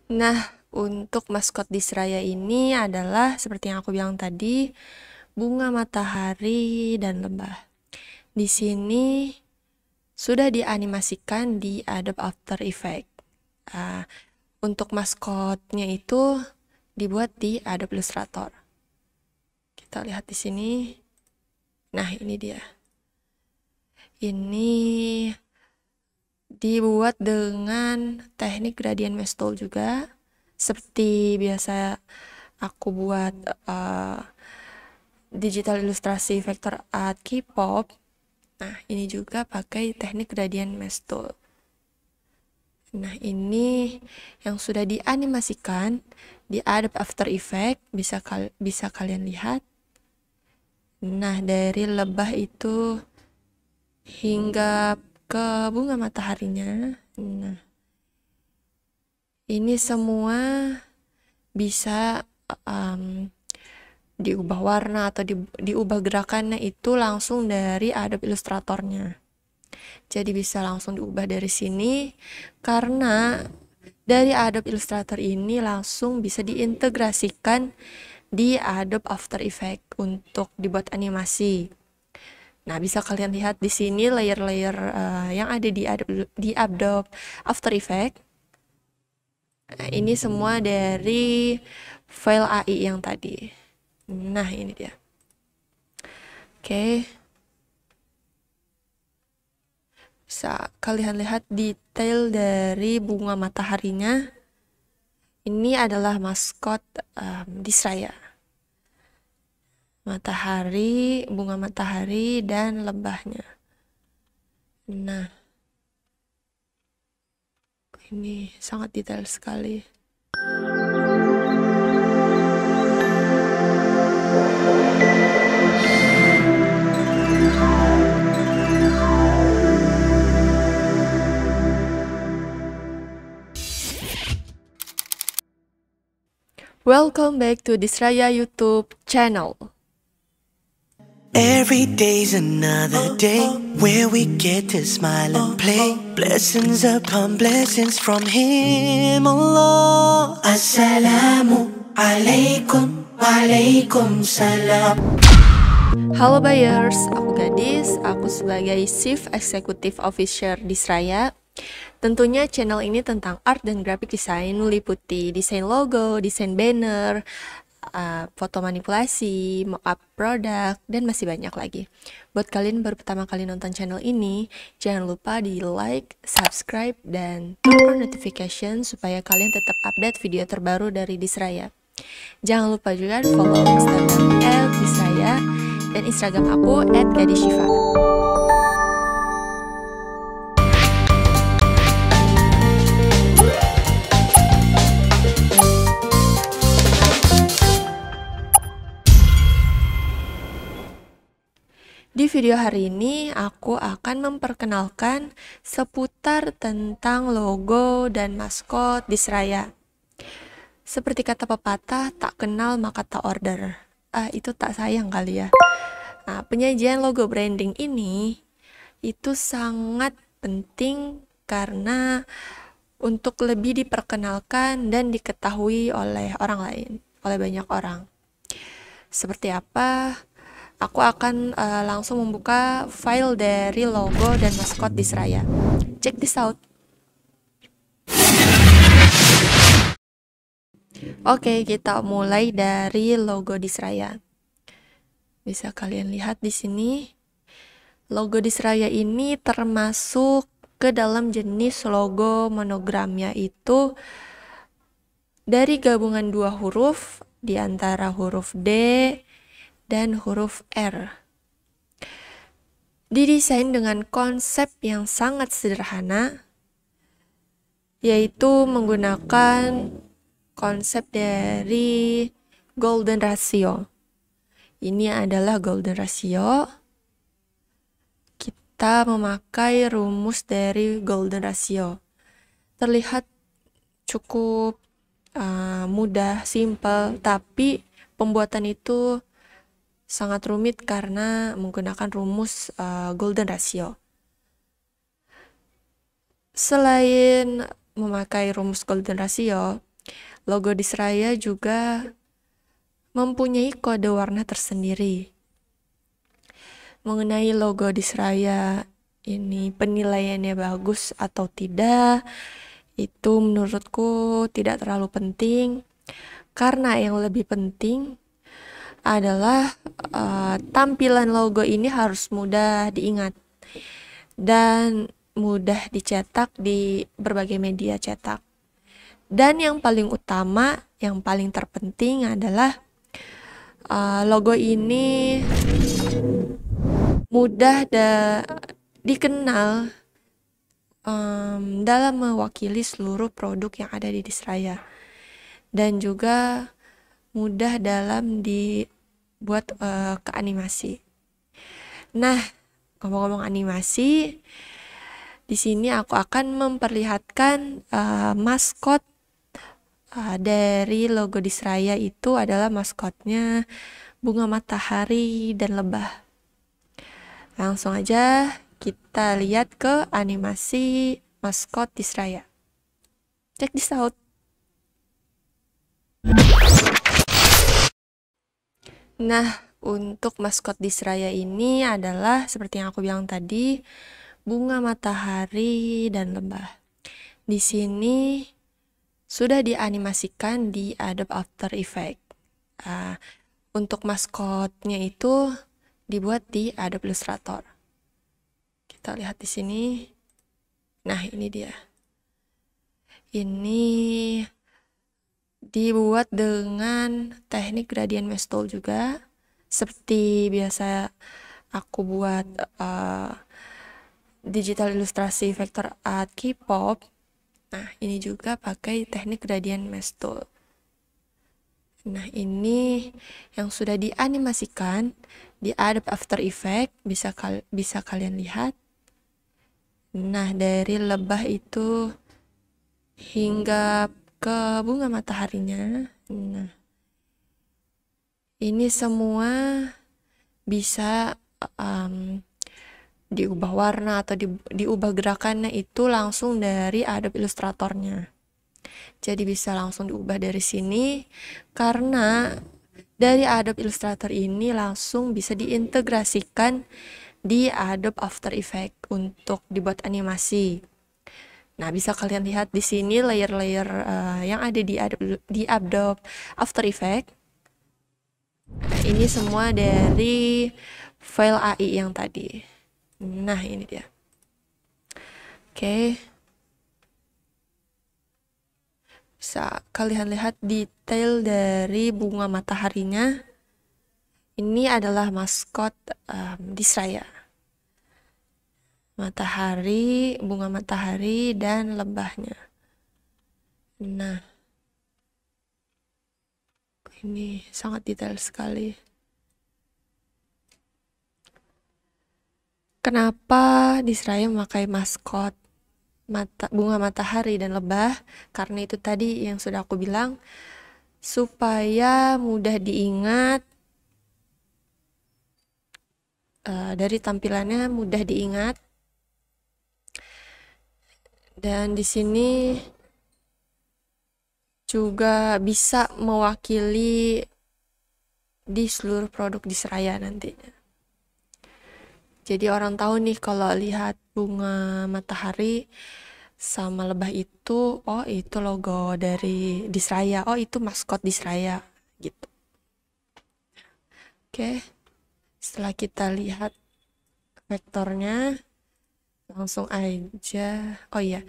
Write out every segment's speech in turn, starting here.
Nah, untuk maskot di Seraya ini adalah seperti yang aku bilang tadi, bunga matahari dan lembah. Di sini sudah dianimasikan di Adobe After Effects. Untuk maskotnya itu dibuat di Adobe Illustrator. Kita lihat di sini. Nah, ini dia. Ini dibuat dengan teknik gradient mesh tool juga. Seperti biasa aku buat digital ilustrasi vector art K-pop. Nah, ini juga pakai teknik gradient mesh tool. Nah, ini yang sudah dianimasikan di Adobe After Effects, bisa kalian lihat. Nah, dari lebah itu hingga ke bunga mataharinya. Nah, ini semua bisa diubah warna atau diubah gerakannya itu langsung dari Adobe Illustratornya. Jadi bisa langsung diubah dari sini karena dari Adobe Illustrator ini langsung bisa diintegrasikan di Adobe After Effects untuk dibuat animasi. Nah, bisa kalian lihat di sini layer-layer yang ada di Adobe After Effects. Nah, ini semua dari file AI yang tadi. Nah, ini dia. Oke. Bisa kalian lihat detail dari bunga mataharinya. Ini adalah maskot di Seraya. Matahari, bunga matahari, dan lebahnya. Nah, ini sangat detail sekali. Welcome back to Disraya YouTube channel. Every day's another day where we get to smile and play. Blessings upon blessings from Him, Allah. Assalamu alaikum, walaikum salam. Halo buyers, aku Gadis, aku sebagai Chief Executive Officer Disraya. Tentunya channel ini tentang art dan graphic design, meliputi desain logo, desain banner, foto manipulasi, mock-up produk, dan masih banyak lagi. Buat kalian baru pertama kali nonton channel ini, jangan lupa di like, subscribe, dan turn on notification supaya kalian tetap update video terbaru dari Disraya. Jangan lupa juga follow Instagram @disraya dan Instagram aku @gadishiva. Di video hari ini, aku akan memperkenalkan seputar tentang logo dan maskot Disraya. Seperti kata pepatah, tak kenal maka tak order. Itu tak sayang kali ya. Nah, penyajian logo branding ini itu sangat penting karena untuk lebih diperkenalkan dan diketahui oleh orang lain, oleh banyak orang. Seperti apa? Aku akan langsung membuka file dari logo dan maskot Disraya. Check this out. Oke, kita mulai dari logo Disraya. Bisa kalian lihat di sini. Logo Disraya ini termasuk ke dalam jenis logo monogramnya itu dari gabungan dua huruf di antara huruf D dan huruf R. Didesain dengan konsep yang sangat sederhana, yaitu menggunakan konsep dari golden ratio. Ini adalah golden ratio. Kita memakai rumus dari golden ratio. Terlihat cukup mudah, simple, tapi pembuatan itu sangat rumit karena menggunakan rumus golden ratio. Selain memakai rumus golden ratio, logo Disraya juga mempunyai kode warna tersendiri. Mengenai logo Disraya ini penilaiannya bagus atau tidak, itu menurutku tidak terlalu penting, karena yang lebih penting adalah tampilan logo ini harus mudah diingat dan mudah dicetak di berbagai media cetak. Dan yang paling utama, yang paling terpenting adalah logo ini mudah dikenal dalam mewakili seluruh produk yang ada di Disraya, dan juga mudah dalam dibuat ke animasi. Nah, ngomong-ngomong animasi, di sini aku akan memperlihatkan maskot dari logo Disraya. Itu adalah maskotnya bunga matahari dan lebah. Langsung aja kita lihat ke animasi maskot Disraya. Check this out. Nah, untuk maskot Disraya ini adalah seperti yang aku bilang tadi, bunga matahari dan lebah. Di sini sudah dianimasikan di Adobe After Effects. Untuk maskotnya itu dibuat di Adobe Illustrator. Kita lihat di sini. Nah, ini dia. Ini dibuat dengan teknik gradient mesh tool juga, seperti biasa aku buat digital ilustrasi vector art K-pop. Nah, ini juga pakai teknik gradient mesh tool. Nah, ini yang sudah dianimasikan di Adobe After Effects, bisa kalian lihat. Nah, dari lebah itu hingga ke bunga mataharinya. Nah, ini semua bisa diubah warna atau diubah gerakannya itu langsung dari Adobe Illustratornya. Jadi bisa langsung diubah dari sini, karena dari Adobe Illustrator ini langsung bisa diintegrasikan di Adobe After Effects untuk dibuat animasi. Nah, bisa kalian lihat di sini layer-layer yang ada di Adobe After Effects. Nah, ini semua dari file AI yang tadi. Nah, ini dia. Oke. Bisa kalian lihat detail dari bunga mataharinya. Ini adalah maskot Disraya. Matahari, bunga matahari, dan lebahnya. Nah, ini sangat detail sekali. Kenapa Disraya memakai maskot bunga matahari dan lebah? Karena itu tadi yang sudah aku bilang, supaya mudah diingat, dari tampilannya mudah diingat. Dan di sini juga bisa mewakili di seluruh produk Disraya nantinya. Jadi orang tahu nih kalau lihat bunga matahari sama lebah itu, oh itu logo dari Disraya, oh itu maskot Disraya gitu. Oke. Setelah kita lihat vektornya, langsung aja. Oh iya,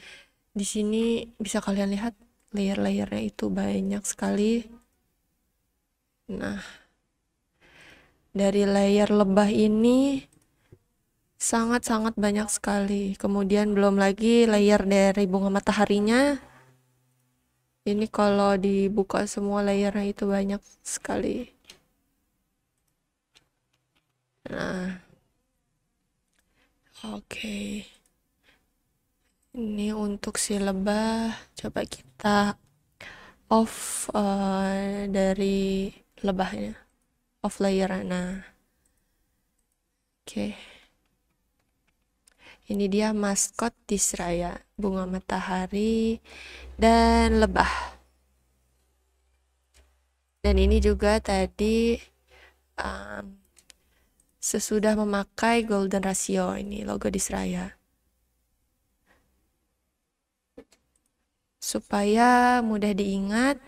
di sini bisa kalian lihat layer-layernya itu banyak sekali. Nah, dari layer lebah ini sangat-sangat banyak sekali. Kemudian belum lagi layer dari bunga mataharinya. Ini kalau dibuka semua layernya itu banyak sekali. Nah, oke. Ini untuk si lebah, coba kita off dari lebahnya, off layer. Nah, oke. Ini dia maskot Disraya, bunga matahari dan lebah. Dan ini juga tadi sesudah memakai golden ratio, ini logo Disraya. Supaya mudah diingat.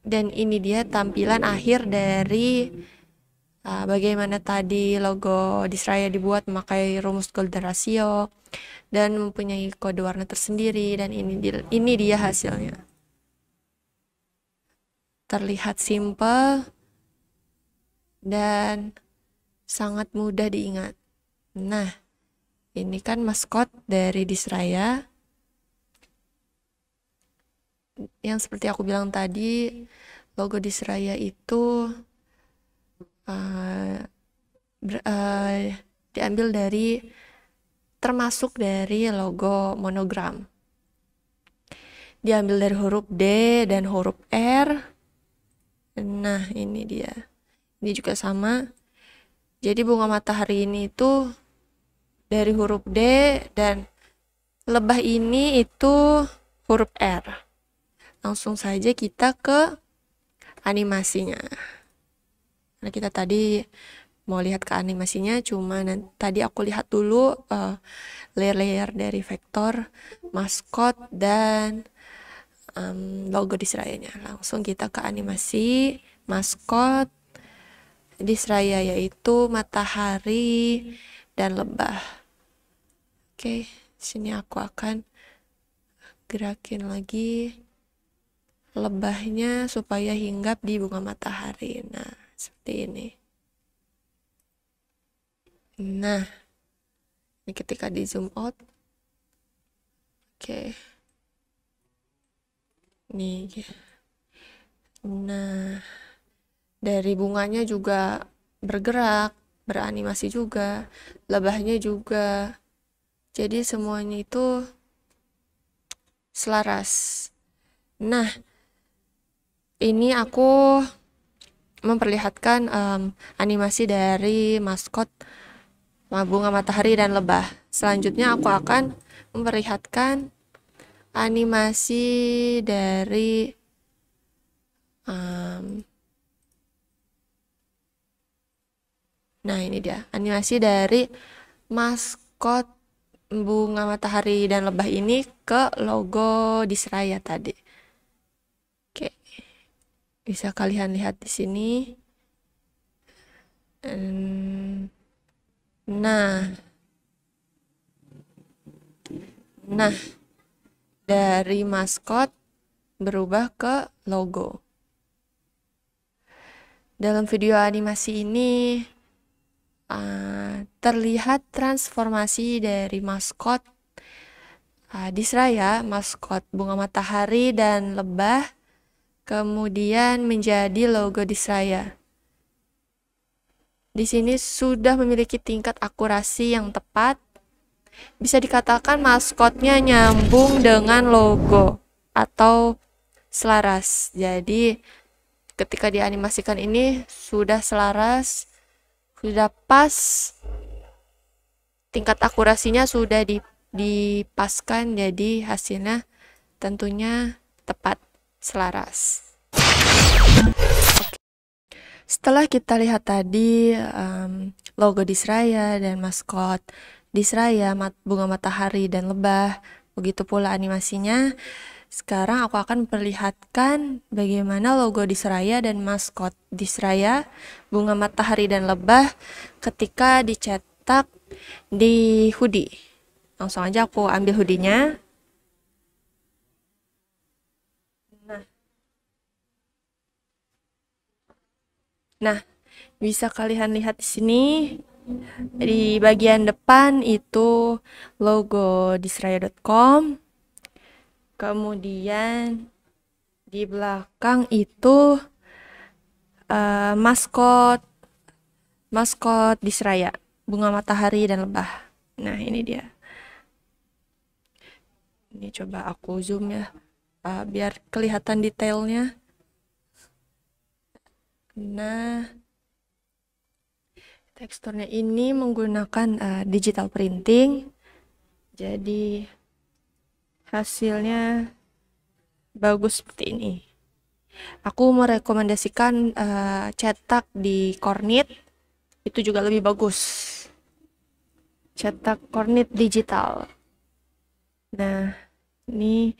Dan ini dia tampilan akhir dari bagaimana tadi logo Disraya dibuat memakai rumus golden ratio dan mempunyai kode warna tersendiri, dan ini dia hasilnya. Terlihat simple dan sangat mudah diingat. Nah, ini kan maskot dari Disraya. Yang seperti aku bilang tadi, logo Disraya itu diambil dari, termasuk dari logo monogram. Diambil dari huruf D dan huruf R. Nah, ini dia. Ini juga sama. Jadi bunga matahari ini itu dari huruf D dan lebah ini itu huruf R. Langsung saja kita ke animasinya. Nah, kita tadi mau lihat ke animasinya, cuma tadi aku lihat dulu layer-layer dari vektor, maskot, dan logo Disrayanya. Langsung kita ke animasi maskot Disraya, yaitu matahari dan lebah. Oke, sini aku akan gerakin lagi lebahnya supaya hinggap di bunga matahari. Nah, seperti ini. Nah, ini ketika di zoom out. Oke. Nih. Nah, dari bunganya juga bergerak, beranimasi juga, lebahnya juga. Jadi semuanya itu selaras. Nah, ini aku memperlihatkan animasi dari maskot bunga matahari dan lebah. Selanjutnya aku akan memperlihatkan animasi dari nah, ini dia animasi dari maskot bunga matahari dan lebah ini ke logo Disraya tadi. Oke, bisa kalian lihat di sini. Nah, dari maskot berubah ke logo. Dalam video animasi ini terlihat transformasi dari maskot Disraya, maskot bunga matahari dan lebah, kemudian menjadi logo Disraya. Di sini sudah memiliki tingkat akurasi yang tepat. Bisa dikatakan maskotnya nyambung dengan logo atau selaras. Jadi ketika dianimasikan ini sudah selaras, sudah pas, tingkat akurasinya sudah dipaskan, jadi hasilnya tentunya tepat, selaras. Setelah kita lihat tadi logo Disraya dan maskot Disraya, bunga matahari dan lebah, begitu pula animasinya. Sekarang aku akan memperlihatkan bagaimana logo Disraya dan maskot Disraya, bunga matahari dan lebah ketika dicetak di hoodie. Langsung aja aku ambil hoodie-nya. Nah, bisa kalian lihat di sini. Di bagian depan itu logo disraya.com. Kemudian di belakang itu maskot Disraya, bunga matahari dan lebah. Nah, ini dia. Ini coba aku zoom ya, biar kelihatan detailnya. Nah, teksturnya ini menggunakan digital printing, jadi hasilnya bagus seperti ini. Aku merekomendasikan cetak di Kornit, itu juga lebih bagus. Cetak Kornit digital. Nah, ini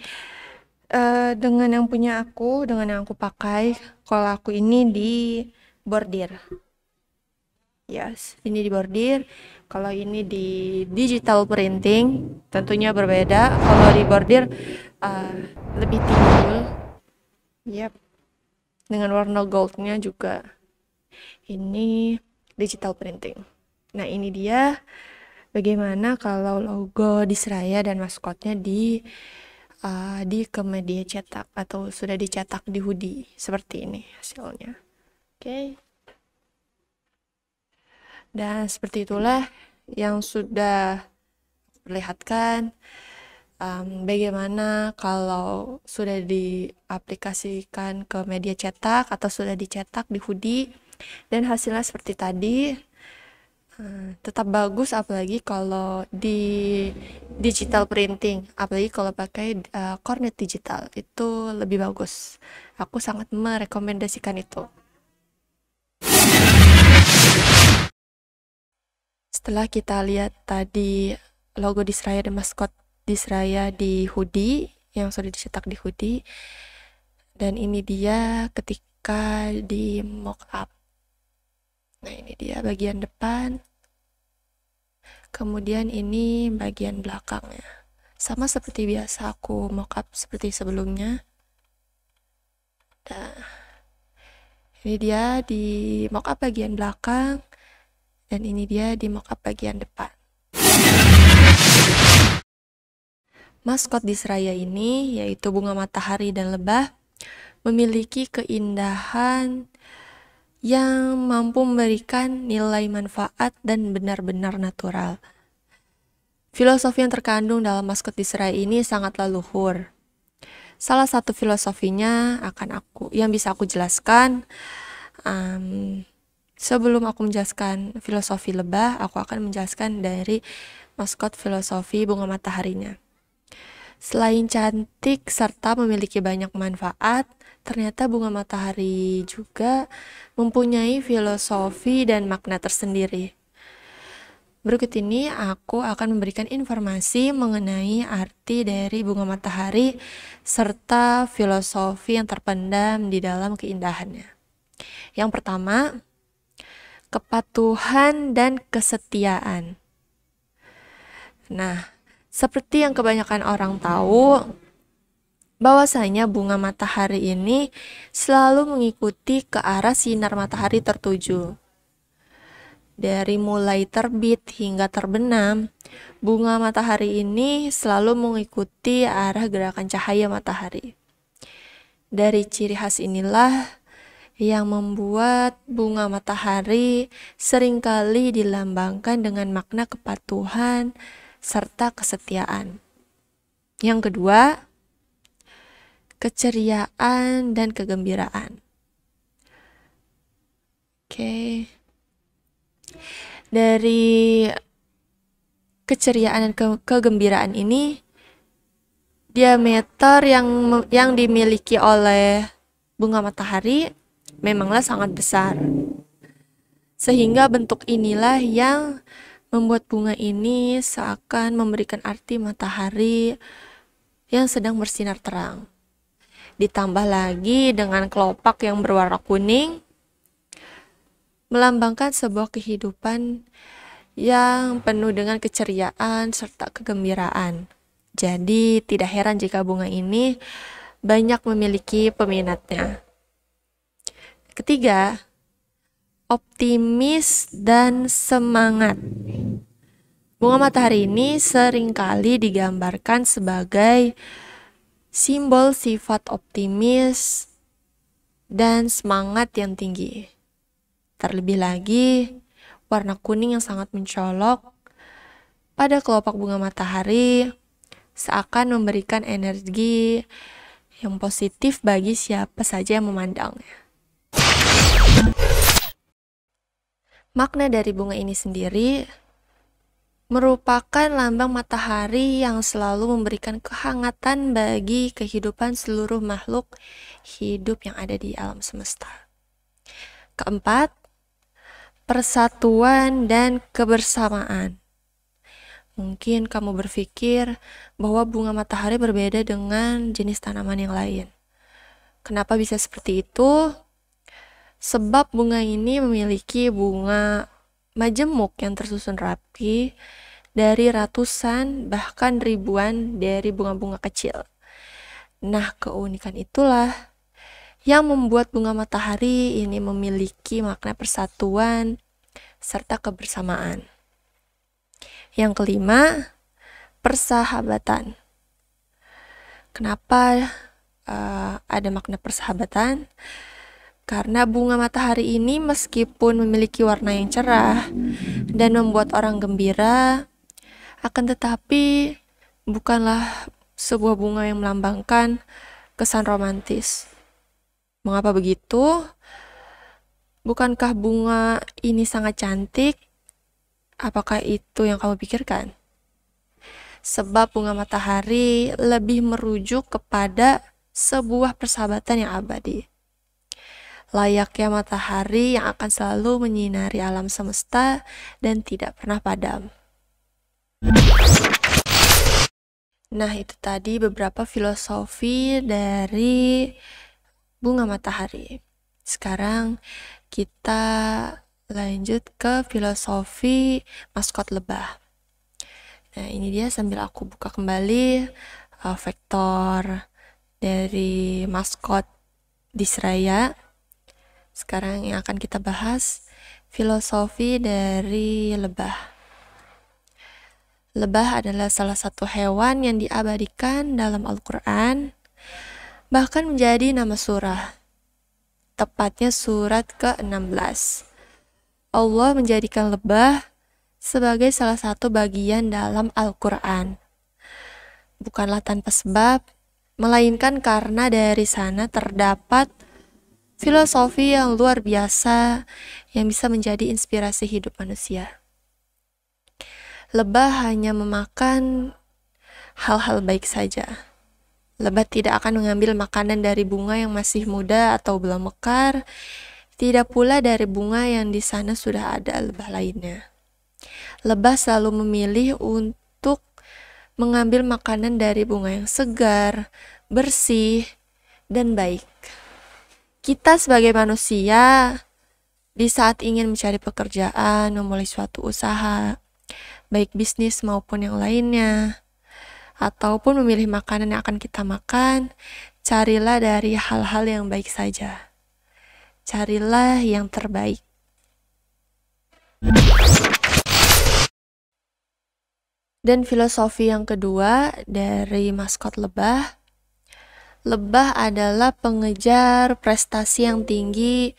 dengan yang punya aku, dengan yang aku pakai, kalau aku ini di bordir. Yes, ini di bordir. Kalau ini di digital printing, tentunya berbeda. Kalau di bordir lebih timbul. Yap. Dengan warna goldnya juga. Ini digital printing. Nah, ini dia bagaimana kalau logo Disraya dan maskotnya di ke media cetak atau sudah dicetak di hoodie. Seperti ini hasilnya. Oke. Dan seperti itulah yang sudah perlihatkan bagaimana kalau sudah diaplikasikan ke media cetak atau sudah dicetak di hoodie dan hasilnya seperti tadi. Tetap bagus apalagi kalau di digital printing, apalagi kalau pakai Kornit digital itu lebih bagus. Aku sangat merekomendasikan itu. Setelah kita lihat tadi logo Disraya dan maskot Disraya di hoodie yang sudah dicetak di hoodie, dan ini dia ketika di mock up. Nah, ini dia bagian depan. Kemudian ini bagian belakangnya. Sama seperti biasa aku mock up seperti sebelumnya. Nah, ini dia di mock up bagian belakang. Dan ini dia di mock up bagian depan. Maskot Disraya ini, yaitu bunga matahari dan lebah, memiliki keindahan yang mampu memberikan nilai manfaat dan benar-benar natural. Filosofi yang terkandung dalam maskot Disraya ini sangatlah luhur. Salah satu filosofinya yang bisa aku jelaskan. Sebelum aku menjelaskan filosofi lebah, aku akan menjelaskan dari maskot filosofi bunga mataharinya. Selain cantik serta memiliki banyak manfaat, ternyata bunga matahari juga mempunyai filosofi dan makna tersendiri. Berikut ini aku akan memberikan informasi mengenai arti dari bunga matahari serta filosofi yang terpendam di dalam keindahannya. Yang pertama, kepatuhan dan kesetiaan. Nah, seperti yang kebanyakan orang tahu, bahwasanya bunga matahari ini selalu mengikuti ke arah sinar matahari tertuju. Dari mulai terbit hingga terbenam, bunga matahari ini selalu mengikuti arah gerakan cahaya matahari. Dari ciri khas inilah yang membuat bunga matahari seringkali dilambangkan dengan makna kepatuhan serta kesetiaan. Yang kedua, keceriaan dan kegembiraan. Oke. Dari keceriaan dan kegembiraan ini, diameter yang dimiliki oleh bunga matahari memanglah sangat besar. Sehingga bentuk inilah yang membuat bunga ini seakan memberikan arti matahari yang sedang bersinar terang. Ditambah lagi dengan kelopak yang berwarna kuning, melambangkan sebuah kehidupan yang penuh dengan keceriaan serta kegembiraan. Jadi tidak heran jika bunga ini banyak memiliki peminatnya. Ketiga, optimis dan semangat. Bunga matahari ini seringkali digambarkan sebagai simbol sifat optimis dan semangat yang tinggi. Terlebih lagi, warna kuning yang sangat mencolok pada kelopak bunga matahari seakan memberikan energi yang positif bagi siapa saja yang memandangnya. Makna dari bunga ini sendiri merupakan lambang matahari yang selalu memberikan kehangatan bagi kehidupan seluruh makhluk hidup yang ada di alam semesta. Keempat, persatuan dan kebersamaan. Mungkin kamu berpikir bahwa bunga matahari berbeda dengan jenis tanaman yang lain. Kenapa bisa seperti itu? Sebab bunga ini memiliki bunga majemuk yang tersusun rapi dari ratusan bahkan ribuan dari bunga-bunga kecil. Nah, keunikan itulah yang membuat bunga matahari ini memiliki makna persatuan serta kebersamaan. Yang kelima, persahabatan. Kenapa ada makna persahabatan? Karena bunga matahari ini meskipun memiliki warna yang cerah dan membuat orang gembira, akan tetapi bukanlah sebuah bunga yang melambangkan kesan romantis. Mengapa begitu? Bukankah bunga ini sangat cantik? Apakah itu yang kamu pikirkan? Sebab bunga matahari lebih merujuk kepada sebuah persahabatan yang abadi. Layaknya matahari yang akan selalu menyinari alam semesta dan tidak pernah padam. Nah, itu tadi beberapa filosofi dari bunga matahari. Sekarang kita lanjut ke filosofi maskot lebah. Nah, ini dia sambil aku buka kembali vektor dari maskot Disraya. Sekarang yang akan kita bahas filosofi dari lebah. Lebah adalah salah satu hewan yang diabadikan dalam Al-Quran, bahkan menjadi nama surah. Tepatnya surat ke-16. Allah menjadikan lebah sebagai salah satu bagian dalam Al-Quran. Bukanlah tanpa sebab, melainkan karena dari sana terdapat filosofi yang luar biasa yang bisa menjadi inspirasi hidup manusia. Lebah hanya memakan hal-hal baik saja. Lebah tidak akan mengambil makanan dari bunga yang masih muda atau belum mekar, tidak pula dari bunga yang di sana sudah ada lebah lainnya. Lebah selalu memilih untuk mengambil makanan dari bunga yang segar, bersih, dan baik. Kita sebagai manusia, di saat ingin mencari pekerjaan, memulai suatu usaha, baik bisnis maupun yang lainnya, ataupun memilih makanan yang akan kita makan, carilah dari hal-hal yang baik saja. Carilah yang terbaik. Dan filosofi yang kedua dari maskot lebah, lebah adalah pengejar prestasi yang tinggi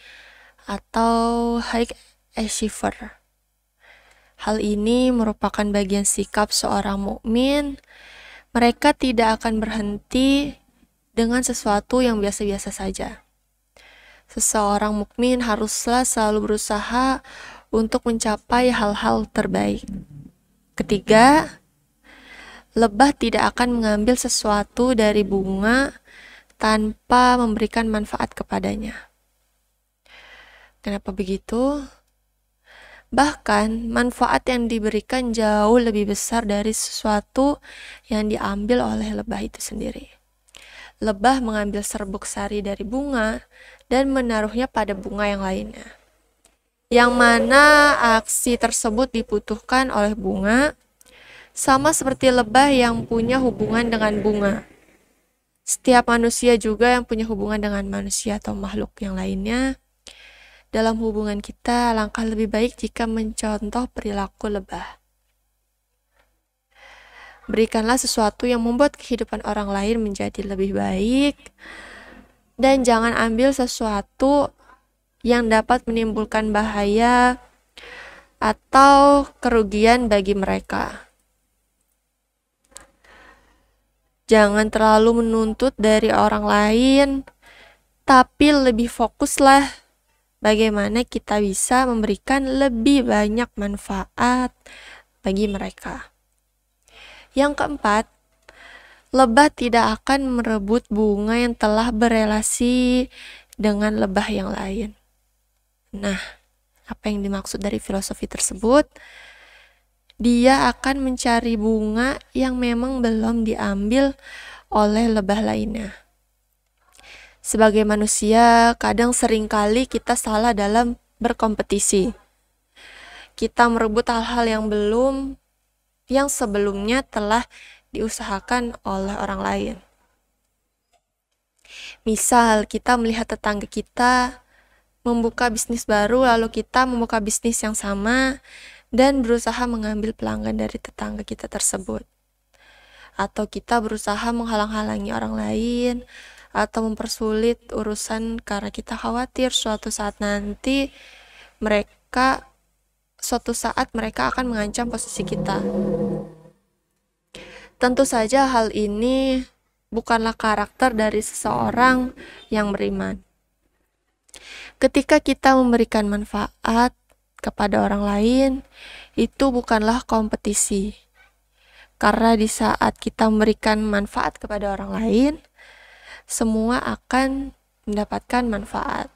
atau high achiever. Hal ini merupakan bagian sikap seorang mukmin. Mereka tidak akan berhenti dengan sesuatu yang biasa-biasa saja. Seseorang mukmin haruslah selalu berusaha untuk mencapai hal-hal terbaik. Ketiga, lebah tidak akan mengambil sesuatu dari bunga tanpa memberikan manfaat kepadanya. Kenapa begitu? Bahkan, manfaat yang diberikan jauh lebih besar dari sesuatu yang diambil oleh lebah itu sendiri. Lebah mengambil serbuk sari dari bunga dan menaruhnya pada bunga yang lainnya. Yang mana aksi tersebut dibutuhkan oleh bunga, sama seperti lebah yang punya hubungan dengan bunga. Setiap manusia juga yang punya hubungan dengan manusia atau makhluk yang lainnya. Dalam hubungan kita, alangkah lebih baik jika mencontoh perilaku lebah. Berikanlah sesuatu yang membuat kehidupan orang lain menjadi lebih baik, dan jangan ambil sesuatu yang dapat menimbulkan bahaya atau kerugian bagi mereka. Jangan terlalu menuntut dari orang lain, tapi lebih fokuslah bagaimana kita bisa memberikan lebih banyak manfaat bagi mereka. Yang keempat, lebah tidak akan merebut bunga yang telah berelasi dengan lebah yang lain. Nah, apa yang dimaksud dari filosofi tersebut? Dia akan mencari bunga yang memang belum diambil oleh lebah lainnya. Sebagai manusia, kadang seringkali kita salah dalam berkompetisi. Kita merebut hal-hal yang sebelumnya telah diusahakan oleh orang lain. Misal, kita melihat tetangga kita membuka bisnis baru, lalu kita membuka bisnis yang sama dan berusaha mengambil pelanggan dari tetangga kita tersebut. Atau kita berusaha menghalang-halangi orang lain, atau mempersulit urusan karena kita khawatir suatu saat mereka akan mengancam posisi kita. Tentu saja hal ini bukanlah karakter dari seseorang yang beriman. Ketika kita memberikan manfaat kepada orang lain, itu bukanlah kompetisi. Karena di saat kita memberikan manfaat kepada orang lain, semua akan mendapatkan manfaat.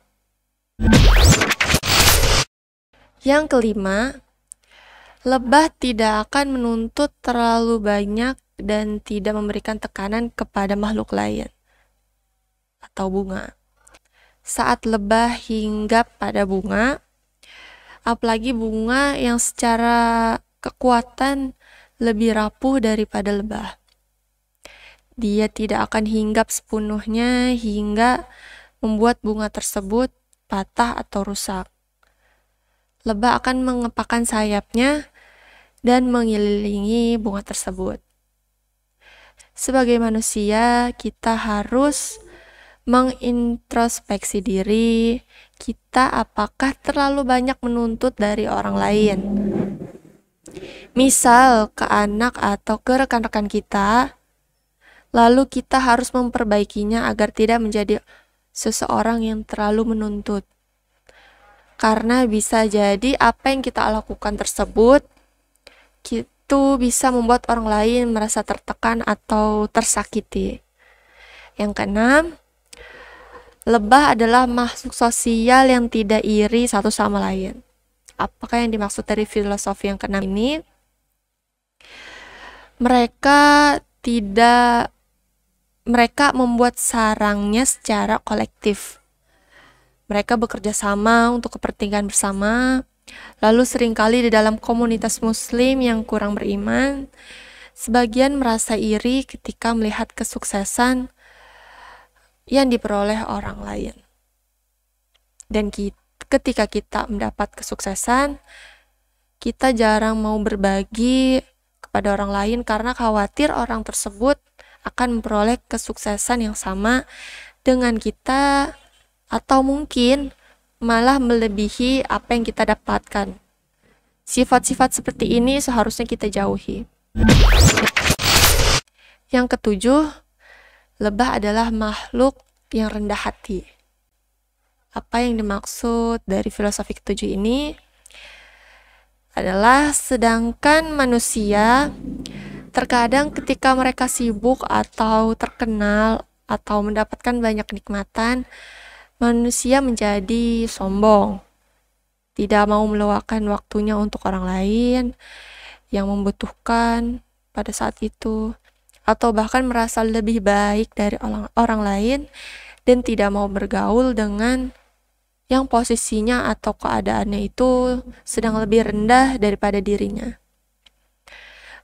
Yang kelima, lebah tidak akan menuntut terlalu banyak dan tidak memberikan tekanan kepada makhluk lain atau bunga. Saat lebah hinggap pada bunga, apalagi bunga yang secara kekuatan lebih rapuh daripada lebah, dia tidak akan hinggap sepenuhnya hingga membuat bunga tersebut patah atau rusak. Lebah akan mengepakkan sayapnya dan mengelilingi bunga tersebut. Sebagai manusia, kita harus mengintrospeksi diri, kita apakah terlalu banyak menuntut dari orang lain. Misal ke anak atau ke rekan-rekan kita, lalu kita harus memperbaikinya agar tidak menjadi seseorang yang terlalu menuntut. Karena bisa jadi apa yang kita lakukan tersebut itu bisa membuat orang lain merasa tertekan atau tersakiti. Yang keenam, lebah adalah makhluk sosial yang tidak iri satu sama lain. Apakah yang dimaksud dari filosofi yang keenam ini? Mereka membuat sarangnya secara kolektif. Mereka bekerja sama untuk kepentingan bersama. Lalu seringkali di dalam komunitas muslim yang kurang beriman, sebagian merasa iri ketika melihat kesuksesan yang diperoleh orang lain. Dan ketika kita mendapat kesuksesan, kita jarang mau berbagi kepada orang lain karena khawatir orang tersebut akan memperoleh kesuksesan yang sama dengan kita atau mungkin malah melebihi apa yang kita dapatkan. Sifat-sifat seperti ini seharusnya kita jauhi. Yang ketujuh, lebah adalah makhluk yang rendah hati. Apa yang dimaksud dari filosofi ketujuh ini adalah sedangkan manusia terkadang ketika mereka sibuk atau terkenal atau mendapatkan banyak kenikmatan, manusia menjadi sombong, tidak mau meluangkan waktunya untuk orang lain yang membutuhkan pada saat itu, atau bahkan merasa lebih baik dari orang lain dan tidak mau bergaul dengan yang posisinya atau keadaannya itu sedang lebih rendah daripada dirinya.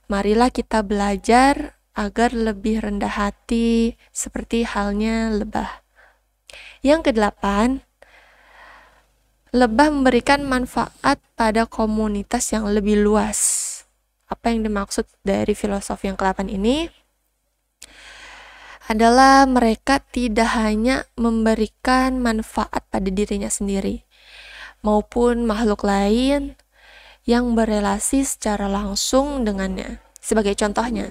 Marilah kita belajar agar lebih rendah hati seperti halnya lebah. Yang kedelapan, lebah memberikan manfaat pada komunitas yang lebih luas. Apa yang dimaksud dari filosofi yang ke-8 ini? Adalah mereka tidak hanya memberikan manfaat pada dirinya sendiri, maupun makhluk lain yang berelasi secara langsung dengannya. Sebagai contohnya,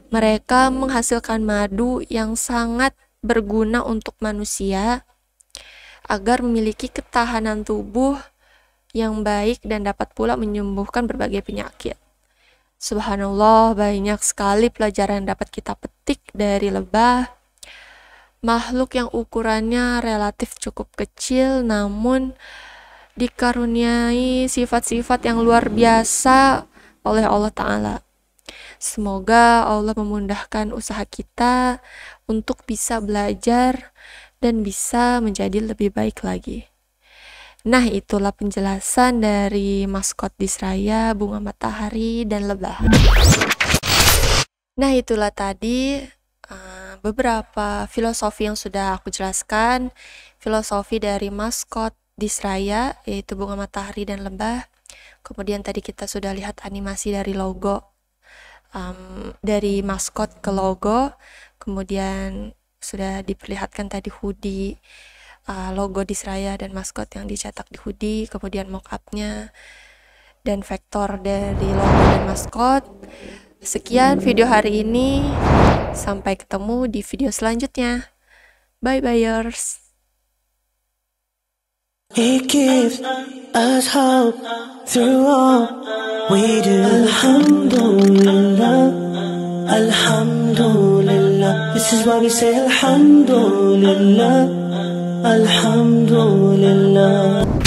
mereka menghasilkan madu yang sangat berguna untuk manusia agar memiliki ketahanan tubuh yang baik dan dapat pula menyembuhkan berbagai penyakit. Subhanallah, banyak sekali pelajaran yang dapat kita petik dari lebah. Makhluk yang ukurannya relatif cukup kecil, namun dikaruniai sifat-sifat yang luar biasa oleh Allah Ta'ala. Semoga Allah memudahkan usaha kita untuk bisa belajar dan bisa menjadi lebih baik lagi. Nah, itulah penjelasan dari maskot Disraya, bunga matahari, dan lebah. Nah, itulah tadi beberapa filosofi yang sudah aku jelaskan. Filosofi dari maskot Disraya, yaitu bunga matahari dan lebah. Kemudian tadi kita sudah lihat animasi dari logo, dari maskot ke logo. Kemudian sudah diperlihatkan tadi hoodie, logo Disraya dan maskot yang dicetak di hoodie, kemudian mock-up-nya, dan vektor dari logo dan maskot. Sekian video hari ini, sampai ketemu di video selanjutnya. Bye buyers. It gives us hope through all we do. Alhamdulillah, Alhamdulillah. This is why we say Alhamdulillah, Alhamdulillah.